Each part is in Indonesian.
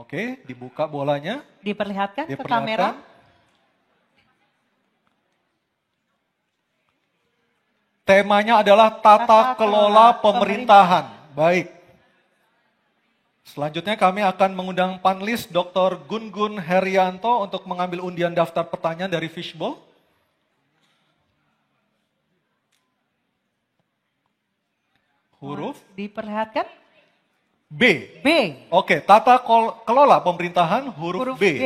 Oke, dibuka bolanya. Diperlihatkan ke kamera. Temanya adalah tata kelola pemerintahan. Baik. Selanjutnya kami akan mengundang panelis Dr. Gun-Gun Herianto untuk mengambil undian daftar pertanyaan dari Fishbowl. Huruf? Diperlihatkan? B. B. Oke, tata kelola pemerintahan huruf B.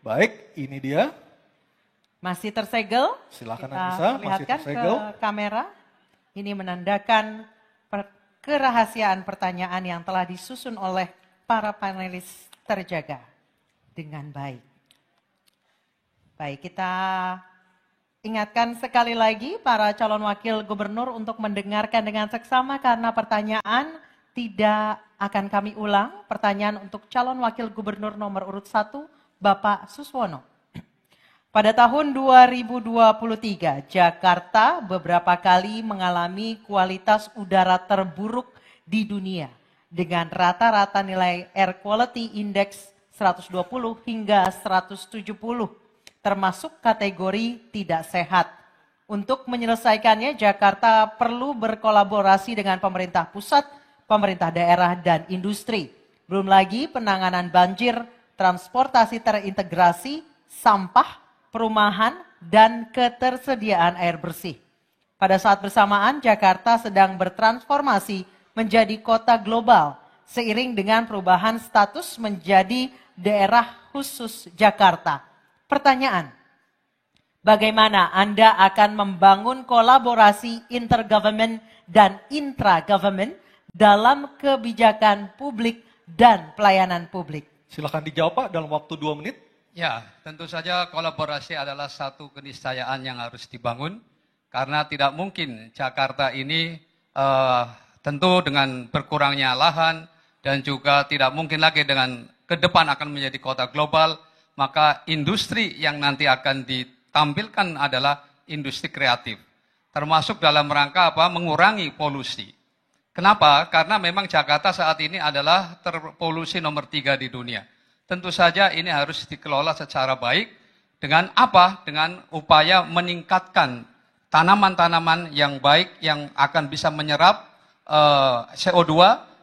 Baik, ini dia. Masih tersegel. Silakan Kita Anissa, masih perlihatkan tersegel. ke kamera. Ini menandakan kerahasiaan pertanyaan yang telah disusun oleh para panelis terjaga dengan baik. Baik, kita ingatkan sekali lagi para calon wakil gubernur untuk mendengarkan dengan seksama karena pertanyaan tidak akan kami ulang. Pertanyaan untuk calon wakil gubernur nomor urut 1, Bapak Suswono. Pada tahun 2023, Jakarta beberapa kali mengalami kualitas udara terburuk di dunia dengan rata-rata nilai Air Quality Index 120 hingga 170, termasuk kategori tidak sehat. Untuk menyelesaikannya, Jakarta perlu berkolaborasi dengan pemerintah pusat, pemerintah daerah, dan industri. Belum lagi penanganan banjir, transportasi terintegrasi, sampah, perumahan, dan ketersediaan air bersih. Pada saat bersamaan, Jakarta sedang bertransformasi menjadi kota global seiring dengan perubahan status menjadi daerah khusus Jakarta. Pertanyaan, bagaimana Anda akan membangun kolaborasi intergovernment dan intra-government dalam kebijakan publik dan pelayanan publik? Silakan dijawab Pak dalam waktu 2 menit. Ya, tentu saja kolaborasi adalah satu keniscayaan yang harus dibangun karena tidak mungkin Jakarta ini tentu dengan berkurangnya lahan dan juga tidak mungkin lagi dengan ke depan akan menjadi kota global, maka industri yang nanti akan ditampilkan adalah industri kreatif. Termasuk dalam rangka apa? Mengurangi polusi. Kenapa? Karena memang Jakarta saat ini adalah terpolusi nomor 3 di dunia. Tentu saja ini harus dikelola secara baik. Dengan apa? Dengan upaya meningkatkan tanaman-tanaman yang baik yang akan bisa menyerap CO2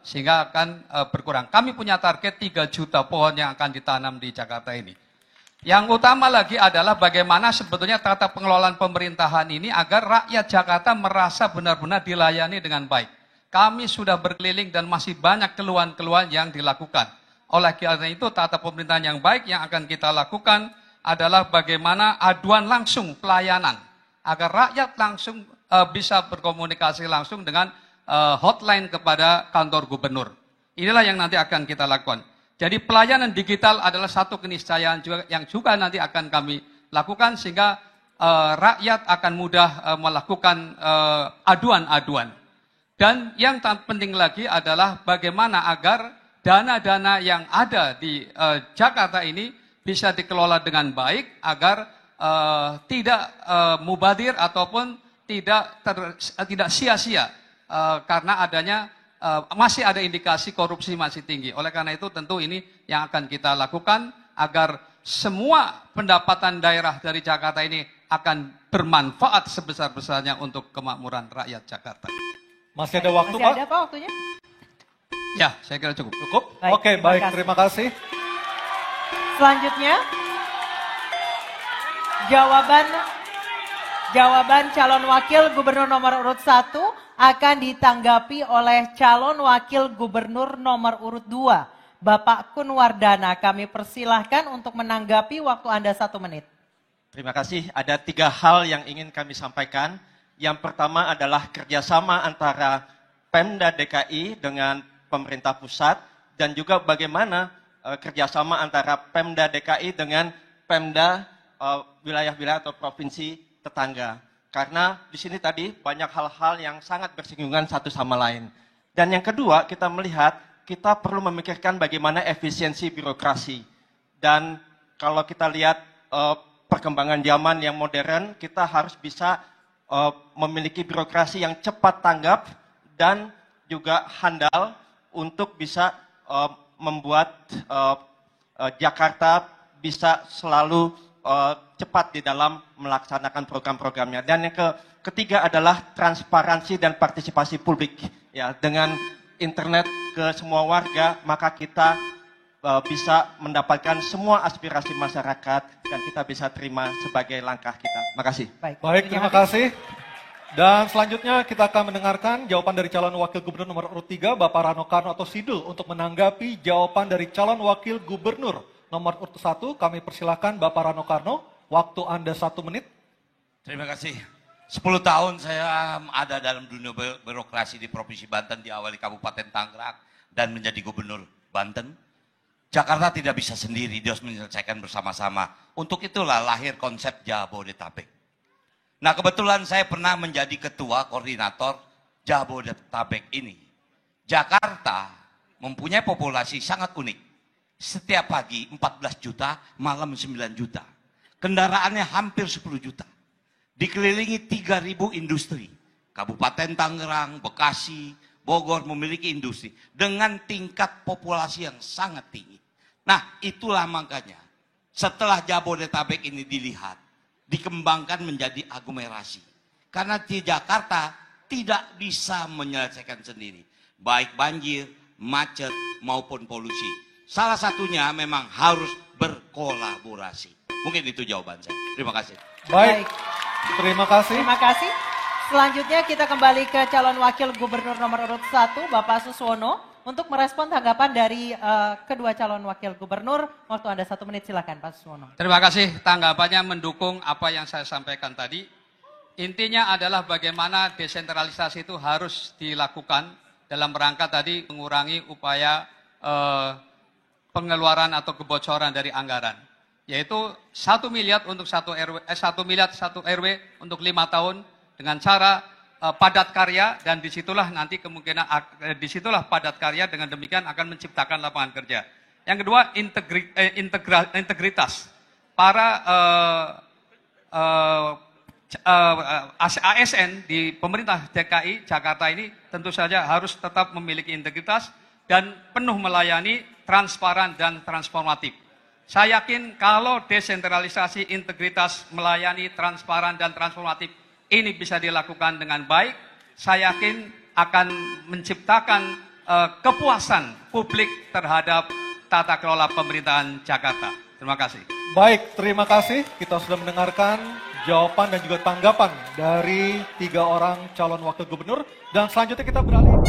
sehingga akan berkurang. Kami punya target 3 juta pohon yang akan ditanam di Jakarta ini. Yang utama lagi adalah bagaimana sebetulnya tata pengelolaan pemerintahan ini agar rakyat Jakarta merasa benar-benar dilayani dengan baik. Kami sudah berkeliling dan masih banyak keluhan-keluhan yang dilakukan. Oleh karena itu tata pemerintahan yang baik yang akan kita lakukan adalah bagaimana aduan langsung pelayanan. Agar rakyat langsung bisa berkomunikasi langsung dengan hotline kepada kantor gubernur. Inilah yang nanti akan kita lakukan. Jadi pelayanan digital adalah satu keniscayaan yang juga nanti akan kami lakukan sehingga rakyat akan mudah melakukan aduan-aduan. Dan yang penting lagi adalah bagaimana agar dana-dana yang ada di Jakarta ini bisa dikelola dengan baik agar tidak mubadir ataupun tidak sia-sia karena adanya masih ada indikasi korupsi masih tinggi. Oleh karena itu tentu ini yang akan kita lakukan agar semua pendapatan daerah dari Jakarta ini akan bermanfaat sebesar-besarnya untuk kemakmuran rakyat Jakarta. Masih ada waktu, Pak? Masih ada Pak waktunya? Ya, saya kira cukup. Cukup? Oke, baik. Terima kasih. Selanjutnya, jawaban calon wakil gubernur nomor urut 1 akan ditanggapi oleh calon wakil gubernur nomor urut 2, Bapak Kunwardana. Kami persilahkan untuk menanggapi, waktu Anda 1 menit. Terima kasih. Ada 3 hal yang ingin kami sampaikan. Yang pertama adalah kerjasama antara Pemda DKI dengan pemerintah pusat dan juga bagaimana kerjasama antara Pemda DKI dengan Pemda wilayah-wilayah atau provinsi tetangga. Karena di sini tadi banyak hal-hal yang sangat bersinggungan satu sama lain. Dan yang kedua, kita melihat kita perlu memikirkan bagaimana efisiensi birokrasi. Dan kalau kita lihat perkembangan zaman yang modern, kita harus bisa memiliki birokrasi yang cepat tanggap dan juga handal untuk bisa membuat Jakarta bisa selalu cepat di dalam melaksanakan program-programnya. Dan yang ketiga adalah transparansi dan partisipasi publik. Ya, dengan internet ke semua warga, maka kita bisa mendapatkan semua aspirasi masyarakat dan kita bisa terima sebagai langkah kita. Makasih. Baik, terima kasih. Dan selanjutnya kita akan mendengarkan jawaban dari calon wakil gubernur nomor urut 3, Bapak Rano Karno atau Sidul, untuk menanggapi jawaban dari calon wakil gubernur nomor urut 1. Kami persilakan Bapak Rano Karno, waktu Anda 1 menit. Terima kasih. 10 tahun saya ada dalam dunia birokrasi di Provinsi Banten, diawali Kabupaten Tangerang dan menjadi gubernur Banten. Jakarta tidak bisa sendiri, dia harus menyelesaikan bersama-sama. Untuk itulah lahir konsep Jabodetabek. Nah, kebetulan saya pernah menjadi ketua koordinator Jabodetabek ini. Jakarta mempunyai populasi sangat unik. Setiap pagi 14 juta, malam 9 juta. Kendaraannya hampir 10 juta. Dikelilingi 3.000 industri. Kabupaten Tangerang, Bekasi, Bogor memiliki industri dengan tingkat populasi yang sangat tinggi. Nah, itulah makanya setelah Jabodetabek ini dilihat, dikembangkan menjadi aglomerasi. Karena di Jakarta tidak bisa menyelesaikan sendiri. Baik banjir, macet, maupun polusi. Salah satunya memang harus berkolaborasi. Mungkin itu jawaban saya. Terima kasih. Baik, terima kasih. Terima kasih. Selanjutnya kita kembali ke calon wakil gubernur nomor urut 1, Bapak Suswono, untuk merespon tanggapan dari kedua calon wakil gubernur. Waktu Anda 1 menit, silakan Pak Suswono. Terima kasih, tanggapannya mendukung apa yang saya sampaikan tadi. Intinya adalah bagaimana desentralisasi itu harus dilakukan dalam rangka tadi mengurangi upaya pengeluaran atau kebocoran dari anggaran. Yaitu 1 miliar untuk 1 RW untuk 5 tahun dengan cara padat karya, dan disitulah nanti kemungkinan disitulah padat karya, dengan demikian akan menciptakan lapangan kerja. Yang kedua, integritas. Para ASN di pemerintah DKI Jakarta ini tentu saja harus tetap memiliki integritas dan penuh melayani, transparan dan transformatif. Saya yakin kalau desentralisasi, integritas, melayani, transparan dan transformatif ini bisa dilakukan dengan baik, saya yakin akan menciptakan kepuasan publik terhadap tata kelola pemerintahan Jakarta. Terima kasih. Baik, terima kasih. Kita sudah mendengarkan jawaban dan juga tanggapan dari 3 orang calon wakil gubernur. Dan selanjutnya kita beralih.